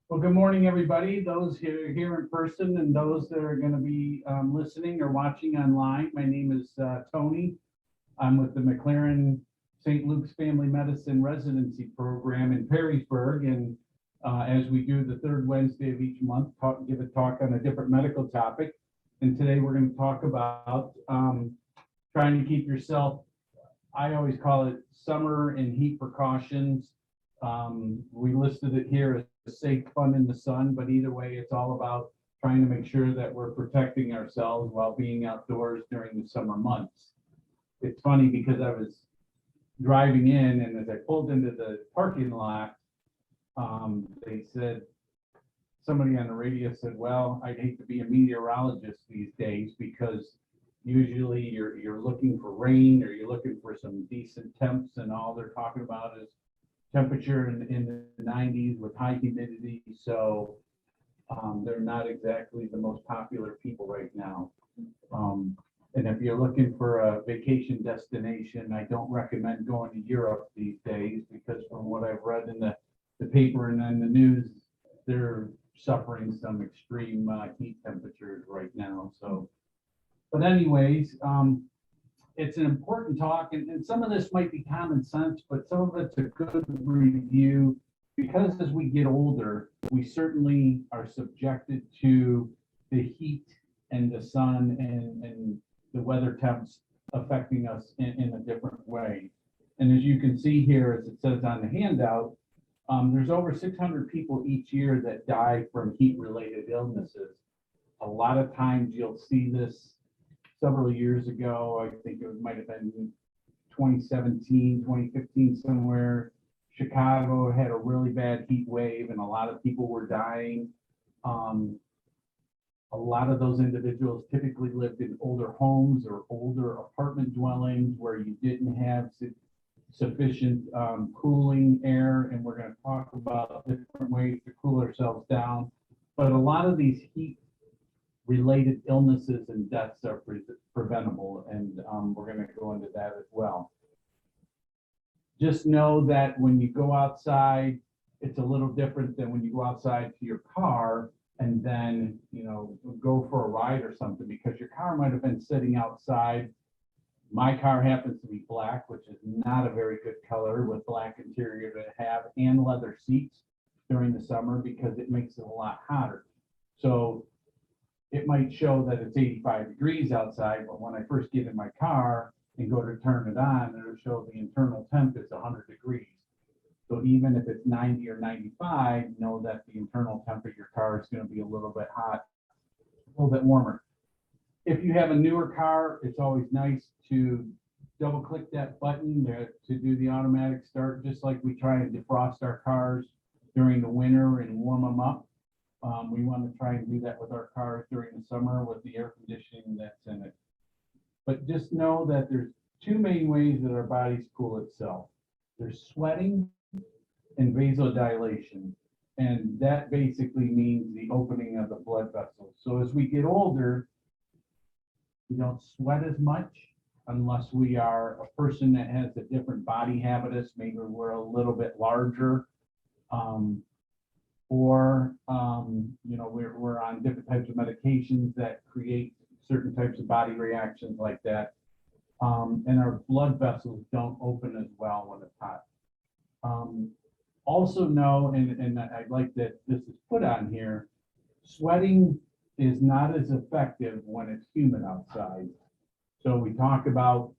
Well, good morning, everybody. Those here in person and those that are going to be listening or watching online. My name is Tony. I'm with the McLaren St. Luke's Family Medicine Residency Program in Perrysburg. And as we do the third Wednesday of each month, give a talk on a different medical topic. And today we're going to talk about trying to keep yourself, I always call it summer and heat precautions. We listed it here as safe fun in the sun, but either way, it's all about trying to make sure that we're protecting ourselves while being outdoors during the summer months. It's funny because I was driving in, and as I pulled into the parking lot, they said, somebody on the radio said, well, I'd hate to be a meteorologist these days because usually you're looking for rain or you're looking for some decent temps, and all they're talking about is temperature in the 90s with high humidity. So they're not exactly the most popular people right now. And if you're looking for a vacation destination, I don't recommend going to Europe these days because from what I've read in the paper and in the news, they're suffering some extreme heat temperatures right now. So, but anyways, it's an important talk, and some of this might be common sense, but some of it's a good review because as we get older, we certainly are subjected to the heat and the sun and the weather temps affecting us in a different way. And as you can see here, as it says on the handout, there's over 600 people each year that die from heat-related illnesses. A lot of times you'll see this. Several years ago, I think it might have been 2017, 2015 somewhere, Chicago had a really bad heat wave and a lot of people were dying. A lot of those individuals typically lived in older homes or older apartment dwellings where you didn't have sufficient cooling air, and we're going to talk about different ways to cool ourselves down. But a lot of these heat-related illnesses and deaths are preventable, and we're going to go into that as well. Just know that when you go outside, it's a little different than when you go outside to your car and then, go for a ride or something, because your car might have been sitting outside. My car happens to be black, which is not a very good color with black interior to have, and leather seats during the summer because it makes it a lot hotter. So it might show that it's 85 degrees outside, but when I first get in my car and go to turn it on, it'll show the internal temp is 100 degrees. So even if it's 90 or 95, know that the internal temp of your car is going to be a little bit hot, a little bit warmer. If you have a newer car, it's always nice to double click that button to do the automatic start, just like we try and defrost our cars during the winter and warm them up. We want to try and do that with our cars during the summer with the air conditioning that's in it. But just know that there's two main ways that our bodies cool itself. There's sweating and vasodilation. And that basically means the opening of the blood vessels. So as we get older, we don't sweat as much unless we are a person that has a different body habitus. Maybe we're a little bit larger. Or we're on different types of medications that create certain types of body reactions like that. And our blood vessels don't open as well when it's hot. Also know, and I'd like that this is put on here, sweating is not as effective when it's humid outside. So we talk about,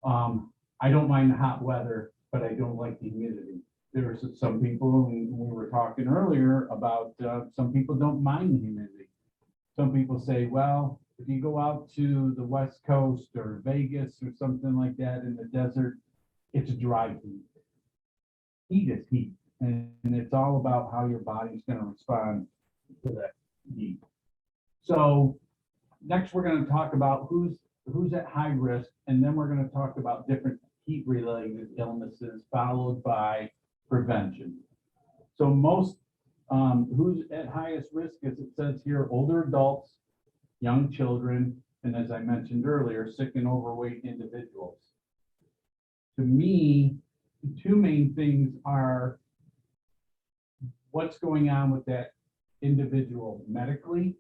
I don't mind the hot weather, but I don't like the humidity. There's some people, and we were talking earlier about some people don't mind the humidity. Some people say, well, if you go out to the West Coast or Vegas or something like that in the desert, it's dry heat. Heat is heat, and it's all about how your body's going to respond to that heat. So next we're going to talk about who's at high risk, and then we're going to talk about different heat-related illnesses, followed by prevention. So most who's at highest risk, as it says here, older adults, young children, and as I mentioned earlier, sick and overweight individuals. To me, the two main things are what's going on with that individual medically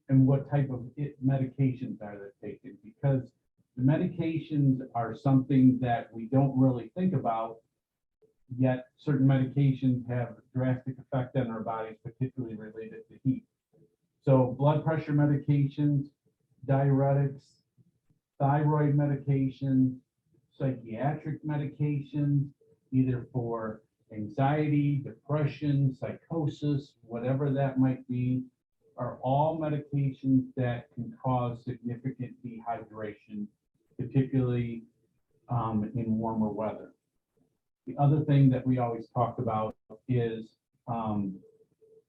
and what type of medications are they taking, because the medications are something that we don't really think about, yet certain medications have a drastic effect on our bodies, particularly related to heat. So blood pressure medications, diuretics, thyroid medications, psychiatric medications, either for anxiety, depression, psychosis, whatever that might be, are all medications that can cause significant dehydration, particularly in warmer weather. The other thing that we always talk about is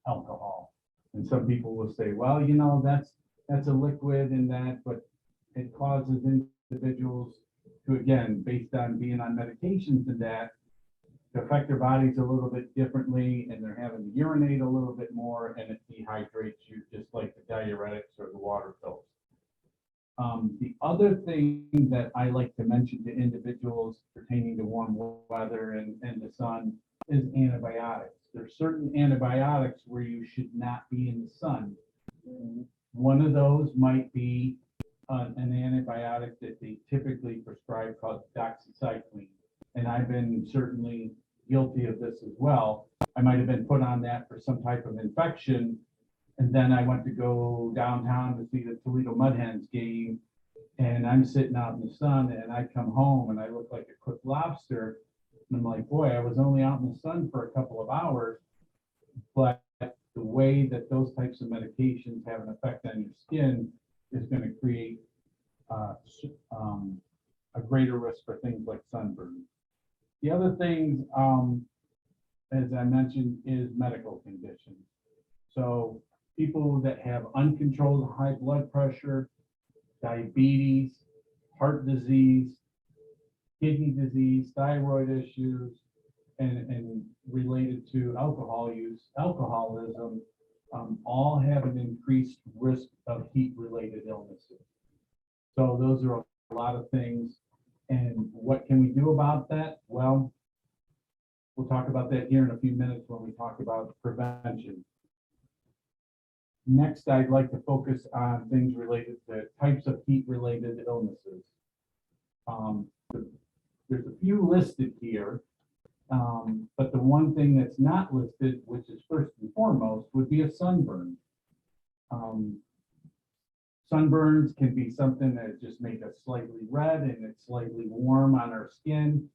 alcohol. And some people will say, well, you know, that's a liquid and that, but it causes individuals to, again, based on being on medications and that, to affect their bodies a little bit differently, and they're having to urinate a little bit more, and it dehydrates you just like the diuretics or the water pills. The other thing that I like to mention to individuals pertaining to warm weather and the sun is antibiotics. There's certain antibiotics where you should not be in the sun. One of those might be an antibiotic that they typically prescribe called doxycycline. And I've been certainly guilty of this as well. I might have been put on that for some type of infection, and then I went to go downtown to see the Toledo Mud Hens game, and I'm sitting out in the sun, and I come home and I look like a cooked lobster. And I'm like, boy, I was only out in the sun for a couple of hours, but the way that those types of medications have an effect on your skin is going to create a greater risk for things like sunburn. The other things, as I mentioned, is medical conditions. So people that have uncontrolled high blood pressure, diabetes, heart disease, kidney disease, thyroid issues, and related to alcohol use, alcoholism, all have an increased risk of heat-related illnesses. So those are a lot of things. And what can we do about that? Well, we'll talk about that here in a few minutes when we talk about prevention. Next, I'd like to focus on things related to types of heat-related illnesses. There's a few listed here, but the one thing that's not listed, which is first and foremost, would be a sunburn. Sunburns can be something that just make us slightly red and it's slightly warm on our skin,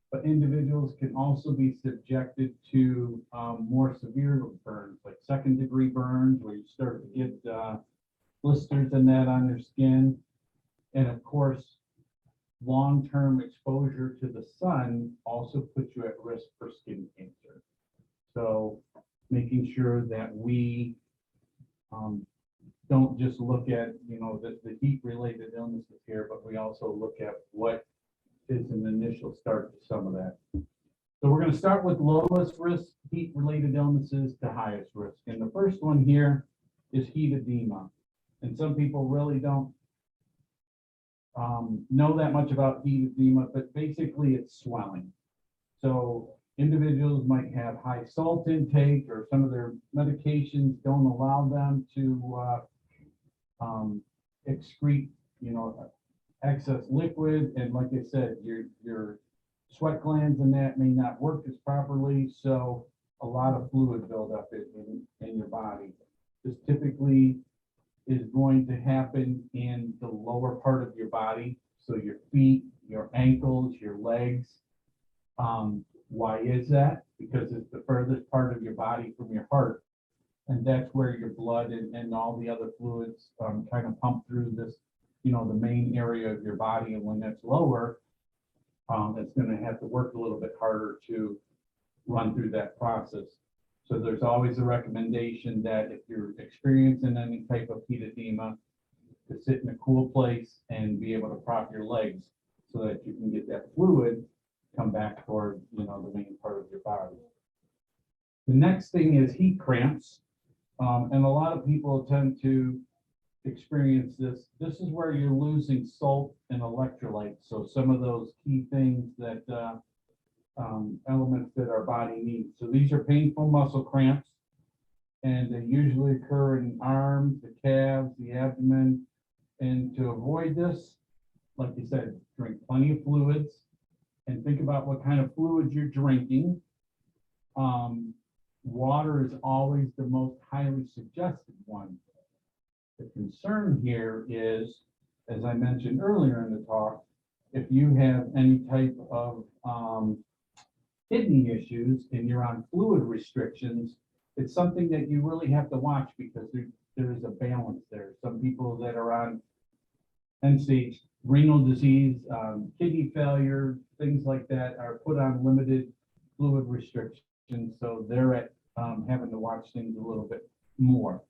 but individuals can also be subjected to more severe burns, like second-degree burns, where you start to get blisters and that on your skin. And of course, long-term exposure to the sun also puts you at risk for skin cancer. So making sure that we don't just look at, you know, the heat-related illnesses here, but we also look at what is an initial start to some of that. So we're going to start with lowest risk heat-related illnesses to highest risk. And the first one here is heat edema. And some people really don't know that much about heat edema, but basically it's swelling. So individuals might have high salt intake, or some of their medications don't allow them to excrete, you know, excess liquid. And like I said, your sweat glands and that may not work as properly. So a lot of fluid buildup in your body. This typically is going to happen in the lower part of your body. So your feet, your ankles, your legs. Why is that? Because it's the furthest part of your body from your heart. And that's where your blood and all the other fluids kind of pump through this, you know, the main area of your body. And when that's lower, it's going to have to work a little bit harder to run through that process. So there's always a recommendation that if you're experiencing any type of heat edema, to sit in a cool place and be able to prop your legs so that you can get that fluid come back toward, you know, the main part of your body. The next thing is heat cramps. And a lot of people tend to experience this. This is where you're losing salt and electrolytes. So some of those key things that elements that our body needs. So these are painful muscle cramps, and they usually occur in arms, the calves, the abdomen. And to avoid this, like you said, drink plenty of fluids and think about what kind of fluids you're drinking. Water is always the most highly suggested one. The concern here is, as I mentioned earlier in the talk, if you have any type of kidney issues and you're on fluid restrictions, it's something that you really have to watch because there is a balance there. Some people that are on end-stage renal disease, kidney failure, things like that are put on limited fluid restrictions, so they're at having to watch things a little bit more.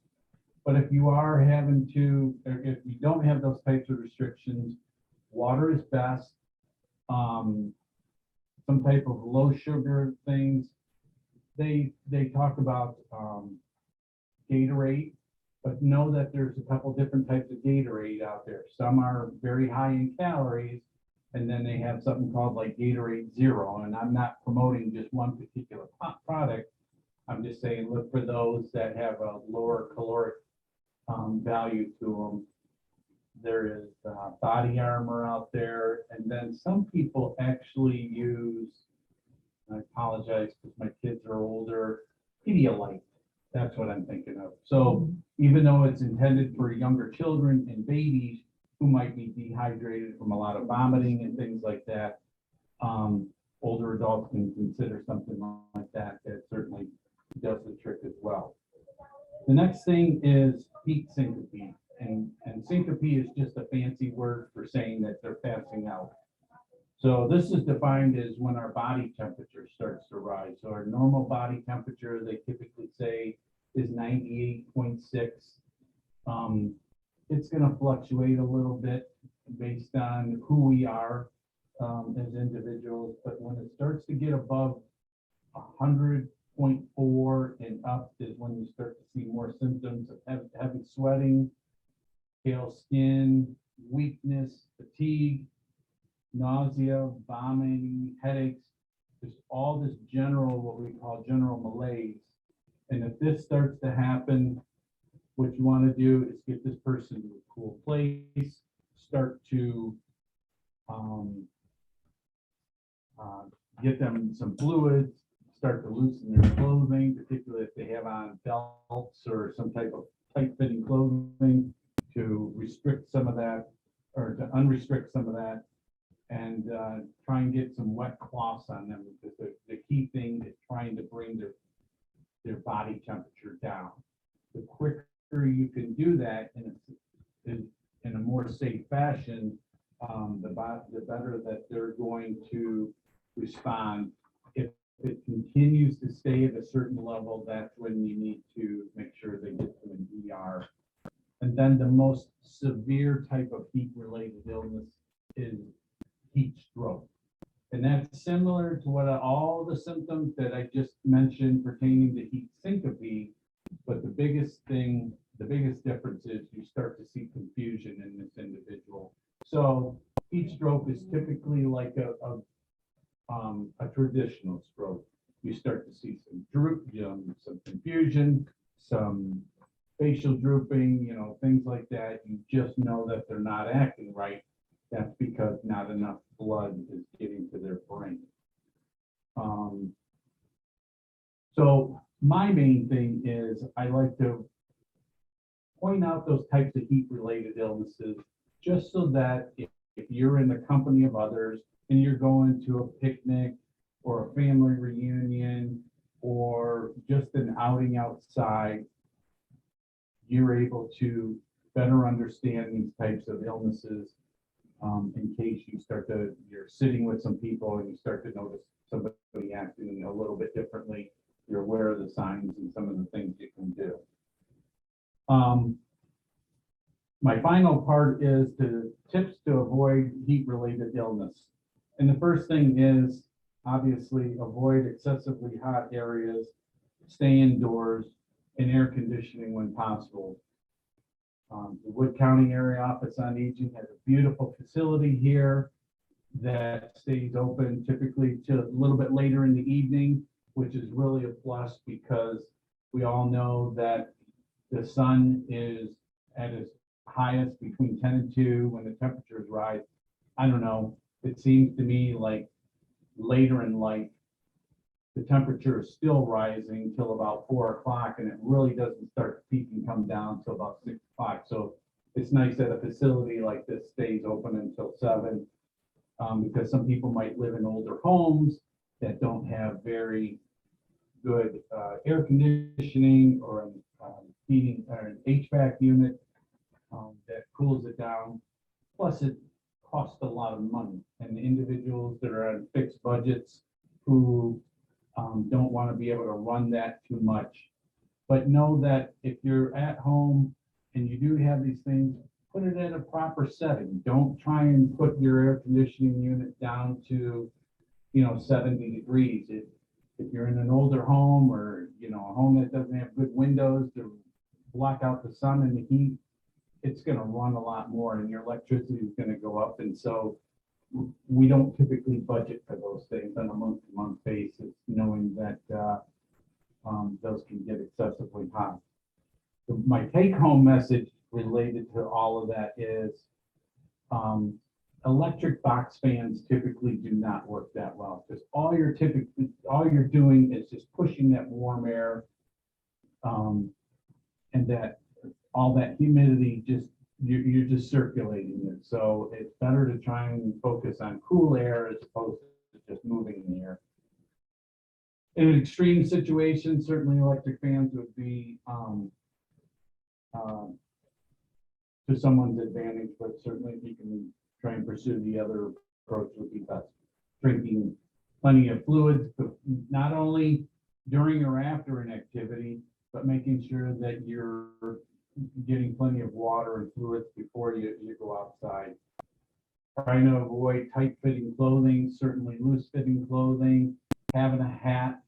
But if you are having to, or if you don't have those types of restrictions, water is best. Some type of low sugar things. They talk about Gatorade, but know that there's a couple different types of Gatorade out there. Some are very high in calories, and then they have something called like Gatorade Zero. And I'm not promoting just one particular product. I'm just saying look for those that have a lower caloric value to them. There is Body Armor out there, and then some people actually use, I apologize because my kids are older, Pedialyte. That's what I'm thinking of. So even though it's intended for younger children and babies who might be dehydrated from a lot of vomiting and things like that, older adults can consider something like that. That certainly does the trick as well. The next thing is heat syncope. And syncope is just a fancy word for saying that they're passing out. So this is defined as when our body temperature starts to rise. So our normal body temperature, they typically say, is 98.6. It's going to fluctuate a little bit based on who we are as individuals. But when it starts to get above 100.4 and up is when you start to see more symptoms of heavy sweating, pale skin, weakness, fatigue, nausea, vomiting, headaches, just all this general, what we call general malaise. And if this starts to happen, what you want to do is get this person to a cool place, start to get them some fluids, start to loosen their clothing, particularly if they have on belts or some type of tight-fitting clothing, to restrict some of that or to unrestrict some of that, and try and get some wet cloths on them, because the key thing is trying to bring their body temperature down. The quicker you can do that in a more safe fashion, the better that they're going to respond. If it continues to stay at a certain level, that's when you need to make sure they get to an ER. And then the most severe type of heat-related illness is heat stroke. And that's similar to what all the symptoms that I just mentioned pertaining to heat syncope, but the biggest difference is you start to see confusion in this individual. So heat stroke is typically like a traditional stroke. You start to see some droop, some confusion, some facial drooping, things like that. You just know that they're not acting right. That's because not enough blood is getting to their brain. So my main thing is I like to point out those types of heat-related illnesses, just so that if you're in the company of others and you're going to a picnic or a family reunion or just an outing outside, you're able to better understand these types of illnesses in case you're sitting with some people and you start to notice somebody acting a little bit differently. You're aware of the signs and some of the things you can do. My final part is the tips to avoid heat-related illness. And the first thing is obviously avoid excessively hot areas, stay indoors, and air conditioning when possible. The Wood County Area Office on Aging has a beautiful facility here that stays open typically till a little bit later in the evening. which is really a plus because we all know that the sun is at its highest between 10 and 2 when the temperatures rise. I don't know, it seems to me like later in life, the temperature is still rising till about 4 o'clock, and it really doesn't start to peak and come down till about 6 o'clock. So it's nice that a facility like this stays open until 7, because some people might live in older homes that don't have very good air conditioning or heating or an HVAC unit that cools it down. Plus, it costs a lot of money, and the individuals that are on fixed budgets who don't want to be able to run that too much. But know that if you're at home and you do have these things, put it at a proper setting. Don't try and put your air conditioning unit down to, 70 degrees. If you're in an older home or, a home that doesn't have good windows to block out the sun and the heat, it's going to run a lot more and your electricity is going to go up. And so we don't typically budget for those things on a month-to-month basis, knowing that those can get excessively high. My take-home message related to all of that is electric box fans typically do not work that well, because all you're doing is just pushing that warm air, and that all that humidity you're just circulating it. So it's better to try and focus on cool air as opposed to just moving the air. In an extreme situation, certainly electric fans would be to someone's advantage, but certainly if you can try and pursue the other approach would be best. Drinking plenty of fluids, not only during or after an activity, but making sure that you're getting plenty of water and fluids before you go outside. Trying to avoid tight-fitting clothing, certainly loose-fitting clothing, having a hat.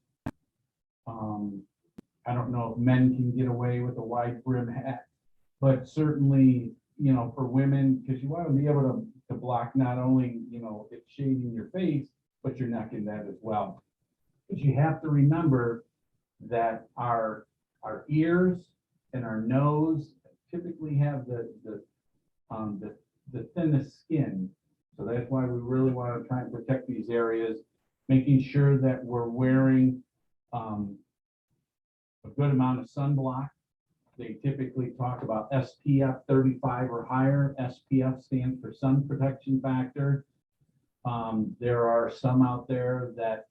I don't know if men can get away with a wide brim hat, but certainly, for women, because you want to be able to block not only, it shading your face, but your neck in that as well. Because you have to remember that our ears and our nose typically have the thinnest skin. So that's why we really want to try and protect these areas, making sure that we're wearing a good amount of sunblock. They typically talk about SPF 35 or higher. SPF stands for sun protection factor. There are some out there that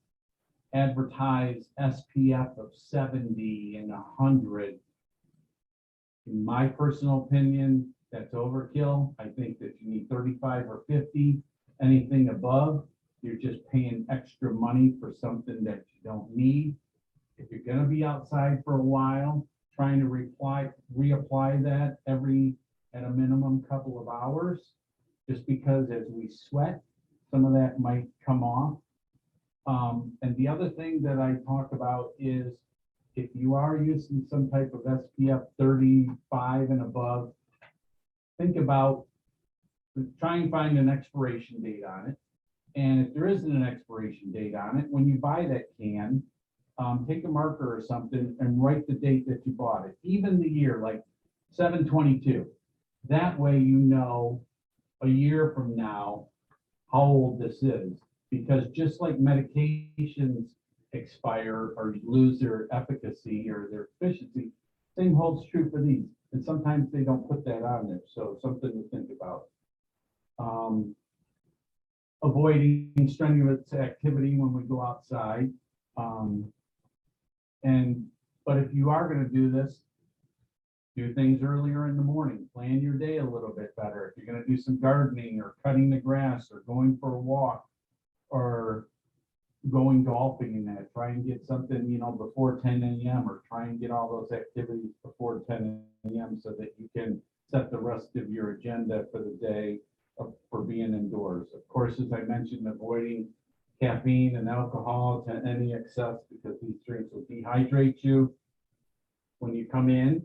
advertise SPF of 70 and 100. In my personal opinion, that's overkill. I think that you need 35 or 50. Anything above, you're just paying extra money for something that you don't need. If you're going to be outside for a while, trying to reapply that at a minimum couple of hours, just because as we sweat, some of that might come off. And the other thing that I talk about is if you are using some type of SPF 35 and above, think about try and find an expiration date on it. And if there isn't an expiration date on it, when you buy that can, take a marker or something and write the date that you bought it, even the year, like 7/22. That way you know a year from now how old this is. Because just like medications expire or lose their efficacy or their efficiency, same holds true for these. And sometimes they don't put that on there. So something to think about. Avoiding strenuous activity when we go outside. But if you are going to do this, do things earlier in the morning. Plan your day a little bit better. If you're going to do some gardening or cutting the grass or going for a walk or going golfing in that, try and get something, before 10 a.m. or try and get all those activities before 10 a.m. so that you can set the rest of your agenda for the day for being indoors. Of course, as I mentioned, avoiding caffeine and alcohol to any excess because these drinks will dehydrate you. When you come in,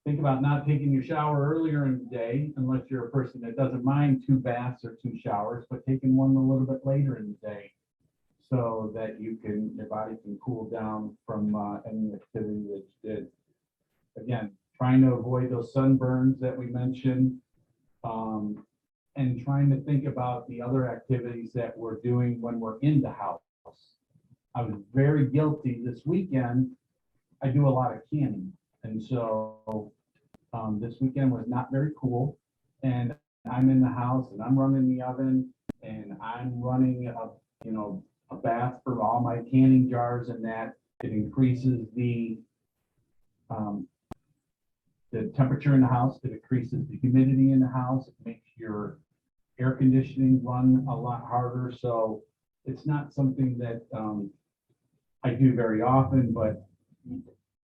think about not taking your shower earlier in the day, unless you're a person that doesn't mind 2 baths or 2 showers, but taking one a little bit later in the day so that your body can cool down from any activity that you did. Again, trying to avoid those sunburns that we mentioned, and trying to think about the other activities that we're doing when we're in the house. I was very guilty this weekend. I do a lot of canning, and so this weekend was not very cool. And I'm in the house, and I'm running the oven, and I'm running a bath for all my canning jars, and that it increases the temperature in the house. It increases the humidity in the house. It makes your air conditioning run a lot harder. So it's not something that I do very often, but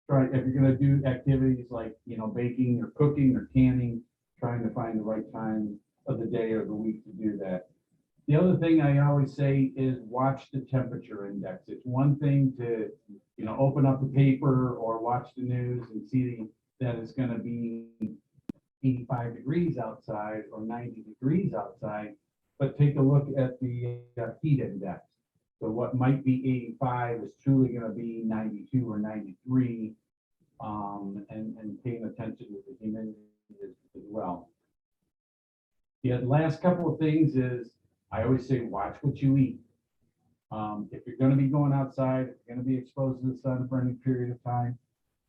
try, if you're going to do activities like, baking or cooking or canning, trying to find the right time of the day or the week to do that. The other thing I always say is watch the temperature index. It's one thing to, open up the paper or watch the news and see that it's going to be 85 degrees outside or 90 degrees outside, but take a look at the heat index. So what might be 85 is truly going to be 92 or 93, and paying attention to the humidity as well. The last couple of things is I always say watch what you eat. If you're going to be going outside, if you're going to be exposed to the sun for any period of time,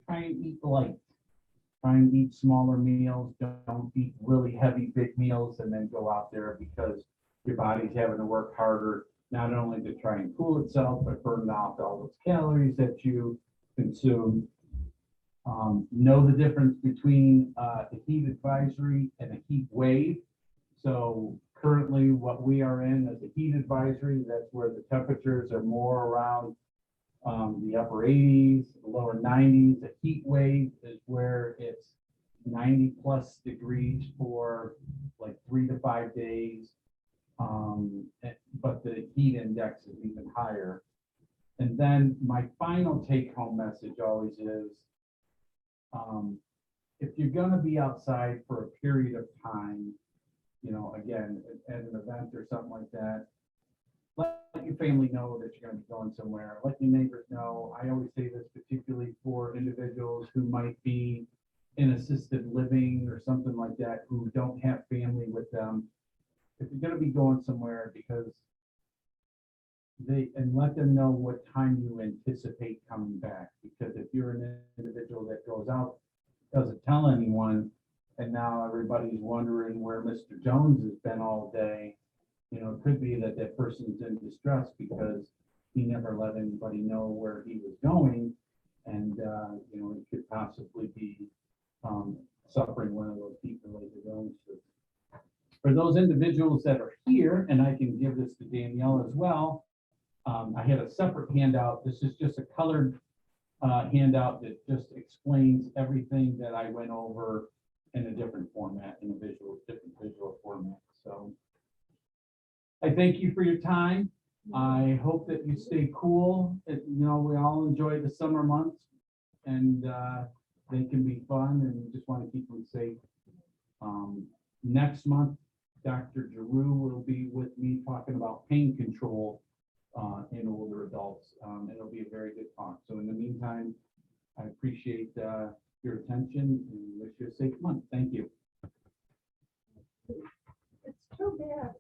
try and eat light. Try and eat smaller meals. Don't eat really heavy, big meals and then go out there, because your body's having to work harder, not only to try and cool itself, but burn off all those calories that you consume. Know the difference between a heat advisory and a heat wave. So currently what we are in is a heat advisory. That's where the temperatures are more around the upper 80s, lower 90s. A heat wave is where it's 90 plus degrees for like 3 to 5 days. But the heat index is even higher. And then my final take home message always is, if you're going to be outside for a period of time, again, at an event or something like that, let your family know that you're going to be going somewhere. Let your neighbors know. I always say this particularly for individuals who might be in assisted living or something like that, who don't have family with them. If you're going to be going somewhere, because and let them know what time you anticipate coming back. Because if you're an individual that goes out, doesn't tell anyone, and now everybody's wondering where Mr. Jones has been all day, it could be that that person's in distress because he never let anybody know where he was going, and it could possibly be suffering one of those heat-related illnesses. For those individuals that are here, and I can give this to Danielle as well, I had a separate handout. This is just a colored handout that just explains everything that I went over in a different format, in a different visual format. So I thank you for your time. I hope that you stay cool. We all enjoy the summer months, and they can be fun, and we just want to keep them safe. Next month, Dr. Giroux will be with me talking about pain control in older adults. It'll be a very good talk. So in the meantime, I appreciate your attention and wish you a safe month. Thank you. It's too bad.